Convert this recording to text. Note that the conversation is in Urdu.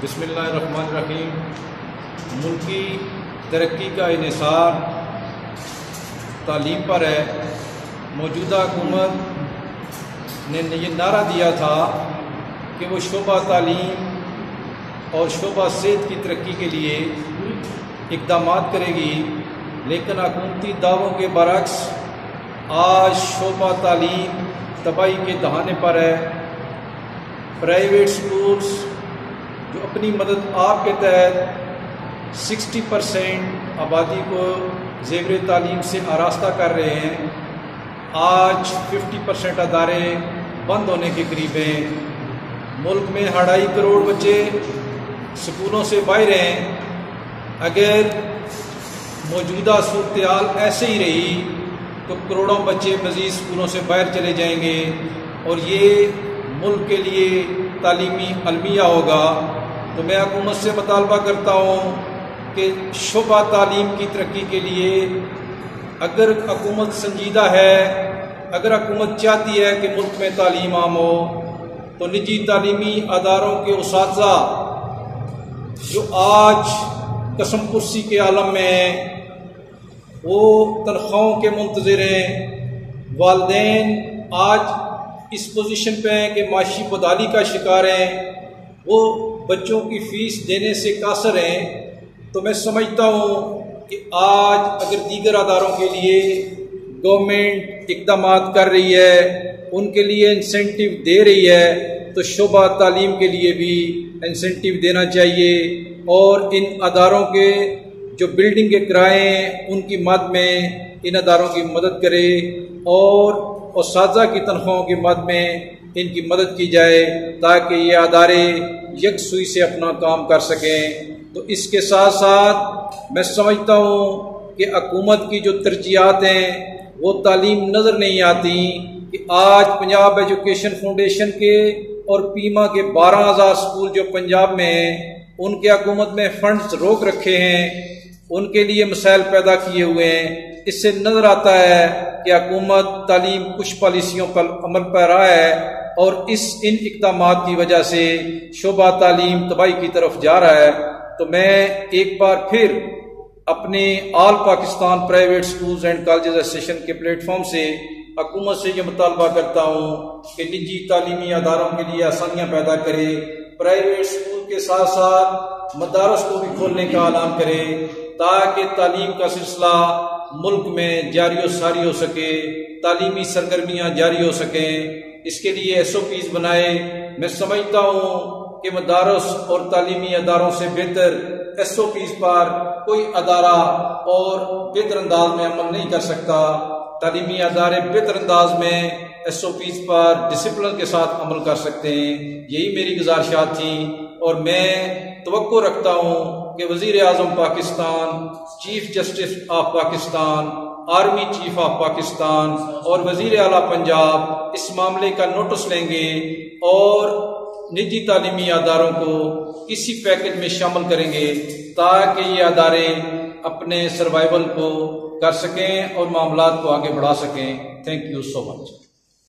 بسم اللہ الرحمن الرحیم۔ ملکی ترقی کا انحصار تعلیم پر ہے۔ موجودہ حکومت نے یہ نعرہ دیا تھا کہ وہ شعبہ تعلیم اور شعبہ صحت کی ترقی کے لیے اقدامات کرے گی، لیکن حکومتی دعووں کے برعکس آج شعبہ تعلیم تباہی کے دہانے پر ہے۔ پرائیویٹ سکولز جو اپنی مدد آپ کے تحت 60% آبادی کو زیور تعلیم سے آراستہ کر رہے ہیں، آج 50% ادارے بند ہونے کے قریب ہیں۔ ملک میں 2.5 کروڑ بچے سکولوں سے باہر ہیں۔ اگر موجودہ صورتحال ایسے ہی رہی تو کروڑوں بچے مزید سکولوں سے باہر چلے جائیں گے اور یہ ملک کے لیے تعلیمی المیہ ہوگا۔ تو میں حکومت سے مطالبہ کرتا ہوں کہ شعبہ تعلیم کی ترقی کے لیے اگر حکومت سنجیدہ ہے، اگر حکومت چاہتی ہے کہ ملک میں تعلیم عام ہو، تو نجی تعلیمی اداروں کے اساتذہ جو آج قسم پرسی کے عالم میں ہیں، وہ تنخواہوں کے منتظر ہیں۔ والدین آج اس پوزیشن پہ ہیں کہ معاشی بدحالی کا شکار ہیں، وہ بچوں کی فیس دینے سے قاصر ہیں۔ تو میں سمجھتا ہوں کہ آج اگر دیگر اداروں کے لیے گورنمنٹ اقدامات کر رہی ہے، ان کے لیے انسینٹیو دے رہی ہے، تو شعبہ تعلیم کے لیے بھی انسینٹیو دینا چاہیے اور ان اداروں کے جو بلڈنگ کے کرائے ہیں ان کی مد میں ان اداروں کی مدد کرے اور اساتذہ کی تنخواہوں کی مد میں ان کی مدد کی جائے تاکہ یہ ادارے یکسوئی سے اپنا کام کر سکیں۔ تو اس کے ساتھ ساتھ میں سمجھتا ہوں کہ حکومت کی جو ترجیحات ہیں وہ تعلیم نظر نہیں آتی کہ آج پنجاب ایجوکیشن فاؤنڈیشن کے اور پیما کے 12,000 سکول جو پنجاب میں ہیں ان کے حکومت میں فنڈز روک رکھے ہیں، ان کے لیے مسائل پیدا کیے ہوئے ہیں۔ اس سے نظر آتا ہے کہ حکومت تعلیم کچھ پالیسیوں پر عمل پیرا ہے اور ان اقدامات کی وجہ سے شعبہ تعلیم تباہی کی طرف جا رہا ہے۔ تو میں ایک بار پھر اپنے all Pakistan private schools and colleges association کے پلیٹ فارم سے حکومت سے یہ مطالبہ کرتا ہوں کہ نجی تعلیمی اداروں کے لیے آسانیاں پیدا کرے، پرائیویٹ سکول کے ساتھ ساتھ مدارس کو بھی کھولنے کا اعلان کرے تاکہ تعلیم کا سلسلہ ملک میں جاری و ساری ہو سکے، تعلیمی سرگرمیاں جاری ہو سکیں۔ اس کے لیے SOPs بنائے۔ میں سمجھتا ہوں کہ مدارس اور تعلیمی اداروں سے بہتر SOPs پر کوئی ادارہ اور بہتر انداز میں عمل نہیں کر سکتا۔ تعلیمی ادارے بہتر انداز میں SOPs پر ڈسپلن کے ساتھ عمل کر سکتے ہیں۔ یہی میری گزارشات تھیں اور میں توقع رکھتا ہوں کہ وزیر اعظم Pakistan, chief justice of Pakistan, army chief of Pakistan اور وزیر اعلیٰ پنجاب اس معاملے کا نوٹس لیں گے اور نجی تعلیمی اداروں کو کسی پیکج میں شامل کریں گے تاکہ یہ ادارے اپنے سروائیول کو کر سکیں اور معاملات کو آگے بڑھا سکیں۔ Thank you so much.